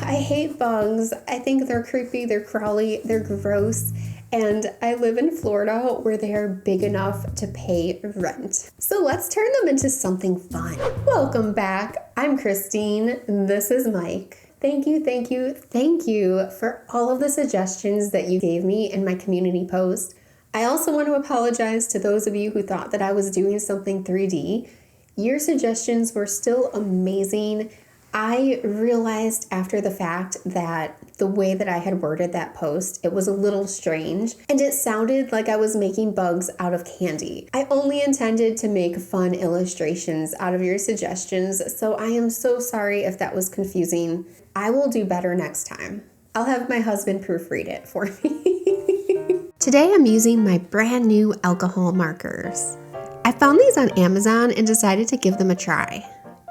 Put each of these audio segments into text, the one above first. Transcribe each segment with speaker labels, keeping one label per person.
Speaker 1: I hate bugs. I think they're creepy, they're crawly, they're gross. And I live in Florida where they are big enough to pay rent. So let's turn them into something fun. Welcome back. I'm Christine. This is Mike. Thank you for all of the suggestions that you gave me in my community post. I also want to apologize to those of you who thought that I was doing something 3D. Your suggestions were still amazing. I realized after the fact that the way that I had worded that post, it was a little strange, and it sounded like I was making bugs out of candy. I only intended to make fun illustrations out of your suggestions, so I am so sorry if that was confusing. I will do better next time. I'll have my husband proofread it for me. Today I'm using my brand new alcohol markers. I found these on Amazon and decided to give them a try.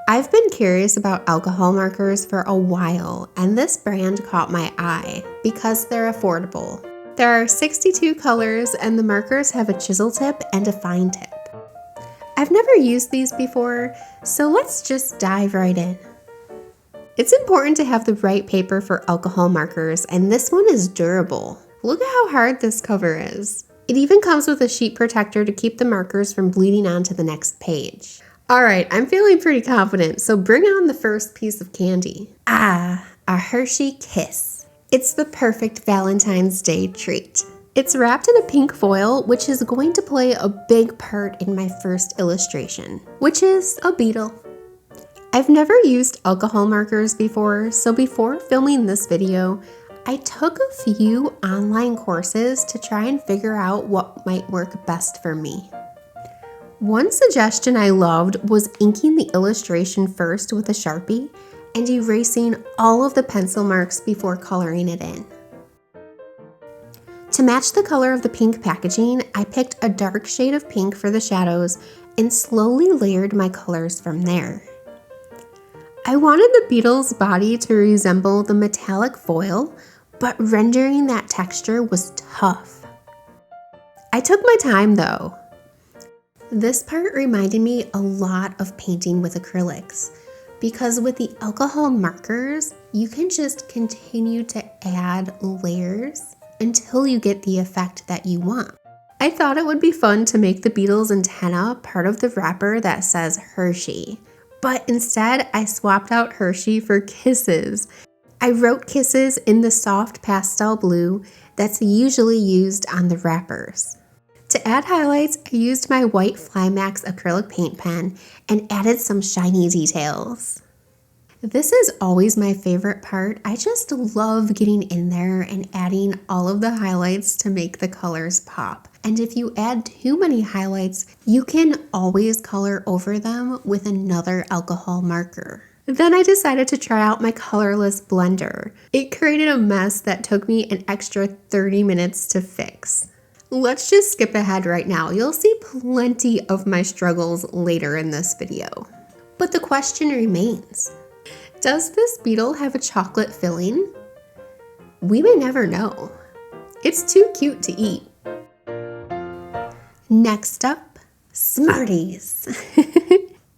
Speaker 1: I've been curious about alcohol markers for a while, and this brand caught my eye because they're affordable. There are 62 colors, and the markers have a chisel tip and a fine tip. I've never used these before, so let's just dive right in. It's important to have the right paper for alcohol markers, and this one is durable. Look at how hard this cover is. It even comes with a sheet protector to keep the markers from bleeding onto the next page. Alright, I'm feeling pretty confident, so bring on the first piece of candy. A Hershey Kiss. It's the perfect Valentine's Day treat. It's wrapped in a pink foil, which is going to play a big part in my first illustration, which is a beetle. I've never used alcohol markers before, so before filming this video, I took a few online courses to try and figure out what might work best for me. One suggestion I loved was inking the illustration first with a Sharpie and erasing all of the pencil marks before coloring it in. To match the color of the pink packaging, I picked a dark shade of pink for the shadows and slowly layered my colors from there. I wanted the beetle's body to resemble the metallic foil, but rendering that texture was tough. I took my time though. This part reminded me a lot of painting with acrylics, because with the alcohol markers, you can just continue to add layers until you get the effect that you want. I thought it would be fun to make the beetle's antenna part of the wrapper that says Hershey, but instead I swapped out Hershey for Kisses. I wrote Kisses in the soft pastel blue that's usually used on the wrappers. To add highlights, I used my white Flymax acrylic paint pen and added some shiny details. This is always my favorite part. I just love getting in there and adding all of the highlights to make the colors pop. And if you add too many highlights, you can always color over them with another alcohol marker. Then I decided to try out my colorless blender. It created a mess that took me an extra 30 minutes to fix. Let's just skip ahead right now. You'll see plenty of my struggles later in this video. But the question remains, does this beetle have a chocolate filling? We may never know. It's too cute to eat. Next up, Smarties.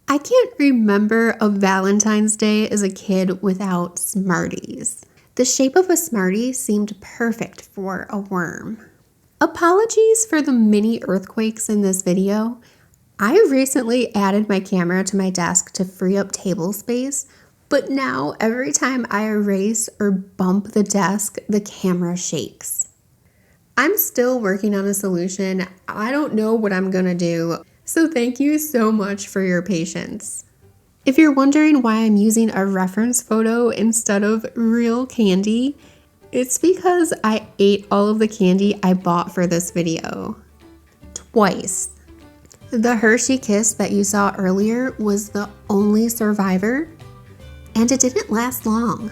Speaker 1: I can't remember a Valentine's Day as a kid without Smarties. The shape of a Smartie seemed perfect for a worm. Apologies for the mini earthquakes in this video. I recently added my camera to my desk to free up table space, but now every time I erase or bump the desk, the camera shakes. I'm still working on a solution. I don't know what I'm gonna do, so thank you so much for your patience. If you're wondering why I'm using a reference photo instead of real candy, it's because I ate all of the candy I bought for this video. Twice. The Hershey Kiss that you saw earlier was the only survivor, and it didn't last long.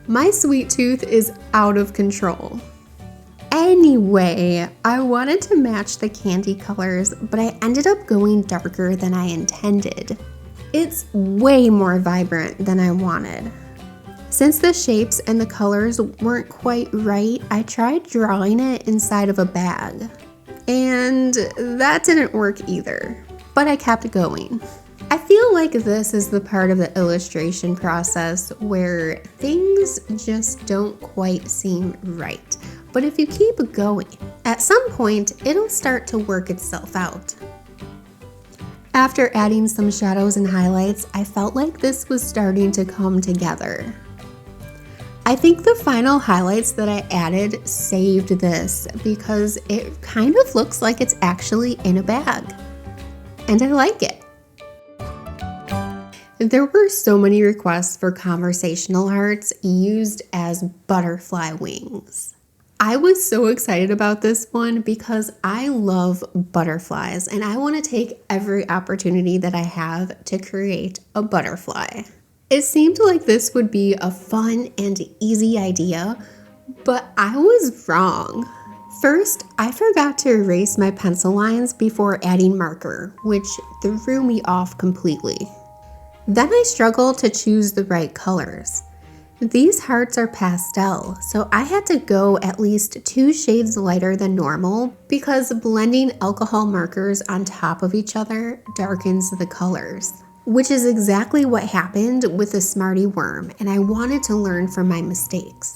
Speaker 1: My sweet tooth is out of control. Anyway, I wanted to match the candy colors, but I ended up going darker than I intended. It's way more vibrant than I wanted. Since the shapes and the colors weren't quite right, I tried drawing it inside of a bag. And that didn't work either, but I kept going. I feel like this is the part of the illustration process where things just don't quite seem right. But if you keep going, at some point, it'll start to work itself out. After adding some shadows and highlights, I felt like this was starting to come together. I think the final highlights that I added saved this because it kind of looks like it's actually in a bag. And I like it. There were so many requests for conversational hearts used as butterfly wings. I was so excited about this one because I love butterflies and I want to take every opportunity that I have to create a butterfly. It seemed like this would be a fun and easy idea, but I was wrong. First, I forgot to erase my pencil lines before adding marker, which threw me off completely. Then I struggled to choose the right colors. These hearts are pastel, so I had to go at least 2 shades lighter than normal because blending alcohol markers on top of each other darkens the colors, which is exactly what happened with the Smarty Worm, and I wanted to learn from my mistakes.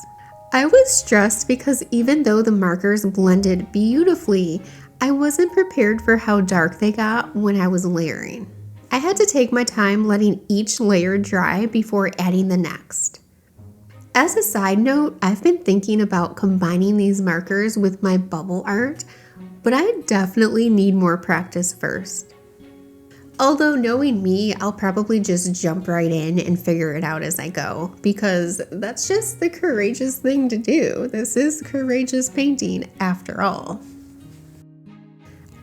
Speaker 1: I was stressed because even though the markers blended beautifully, I wasn't prepared for how dark they got when I was layering. I had to take my time letting each layer dry before adding the next. As a side note, I've been thinking about combining these markers with my bubble art, but I definitely need more practice first. Although knowing me, I'll probably just jump right in and figure it out as I go, because that's just the courageous thing to do. This is courageous painting after all.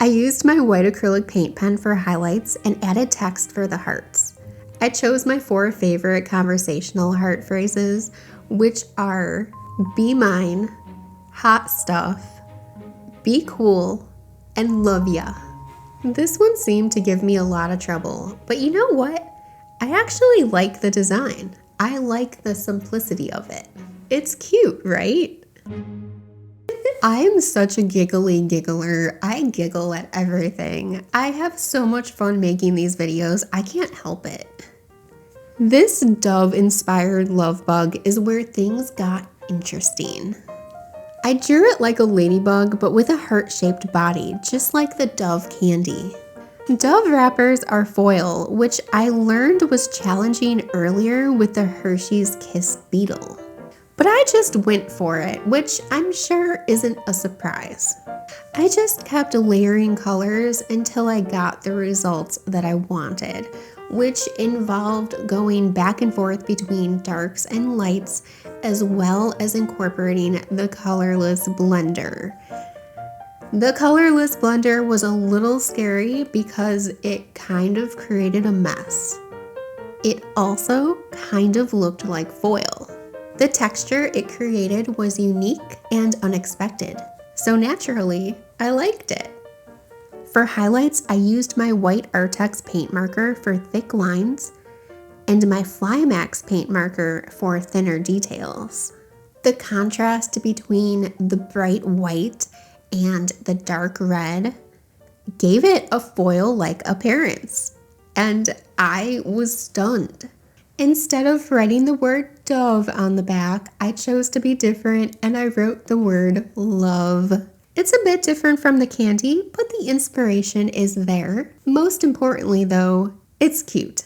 Speaker 1: I used my white acrylic paint pen for highlights and added text for the hearts. I chose my 4 favorite conversational heart phrases, which are be mine, hot stuff, be cool, and love ya. This one seemed to give me a lot of trouble, but you know what? I actually like the design. I like the simplicity of it. It's cute, right? I am such a giggly giggler. I giggle at everything. I have so much fun making these videos, I can't help it. This dove-inspired love bug is where things got interesting. I drew it like a ladybug, but with a heart-shaped body, just like the Dove candy. Dove wrappers are foil, which I learned was challenging earlier with the Hershey's Kiss beetle. But I just went for it, which I'm sure isn't a surprise. I just kept layering colors until I got the results that I wanted, which involved going back and forth between darks and lights, as well as incorporating the colorless blender. The colorless blender was a little scary because it kind of created a mess. It also kind of looked like foil. The texture it created was unique and unexpected, so naturally, I liked it. For highlights, I used my white Artex paint marker for thick lines and my Flymax paint marker for thinner details. The contrast between the bright white and the dark red gave it a foil-like appearance, and I was stunned. Instead of writing the word dove on the back, I chose to be different and I wrote the word love. It's a bit different from the candy, but the inspiration is there. Most importantly though, it's cute.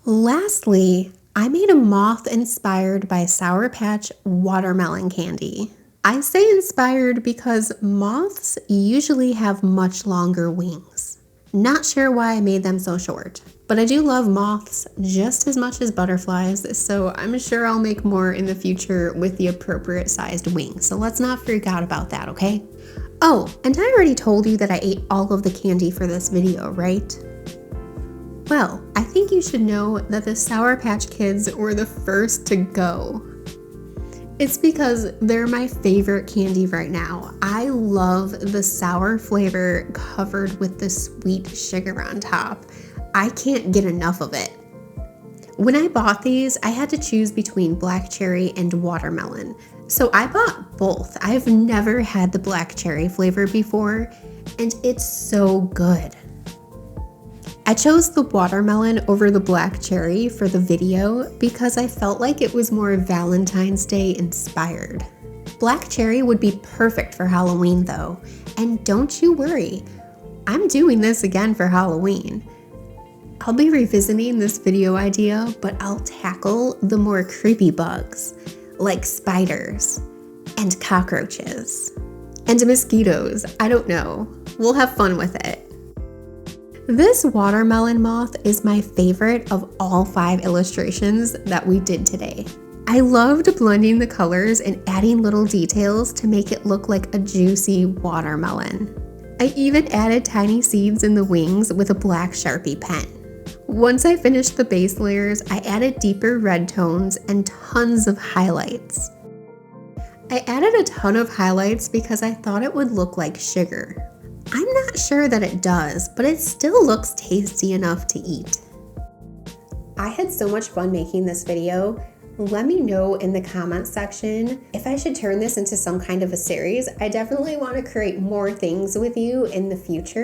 Speaker 1: Lastly, I made a moth inspired by Sour Patch watermelon candy. I say inspired because moths usually have much longer wings. Not sure why I made them so short, but I do love moths just as much as butterflies, so I'm sure I'll make more in the future with the appropriate sized wings, so let's not freak out about that, okay? Oh, and I already told you that I ate all of the candy for this video, right? Well, I think you should know that the Sour Patch Kids were the first to go. It's because they're my favorite candy right now. I love the sour flavor covered with the sweet sugar on top. I can't get enough of it. When I bought these, I had to choose between black cherry and watermelon. So I bought both. I've never had the black cherry flavor before, and it's so good. I chose the watermelon over the black cherry for the video because I felt like it was more Valentine's Day inspired. Black cherry would be perfect for Halloween though, and don't you worry, I'm doing this again for Halloween. I'll be revisiting this video idea, but I'll tackle the more creepy bugs, like spiders, and cockroaches, and mosquitoes. I don't know. We'll have fun with it. This watermelon moth is my favorite of all 5 illustrations that we did today. I loved blending the colors and adding little details to make it look like a juicy watermelon. I even added tiny seeds in the wings with a black Sharpie pen. Once I finished the base layers, I added deeper red tones and tons of highlights. I added a ton of highlights because I thought it would look like sugar. I'm not sure that it does, but it still looks tasty enough to eat. I had so much fun making this video. Let me know in the comments section if I should turn this into some kind of a series. I definitely want to create more things with you in the future.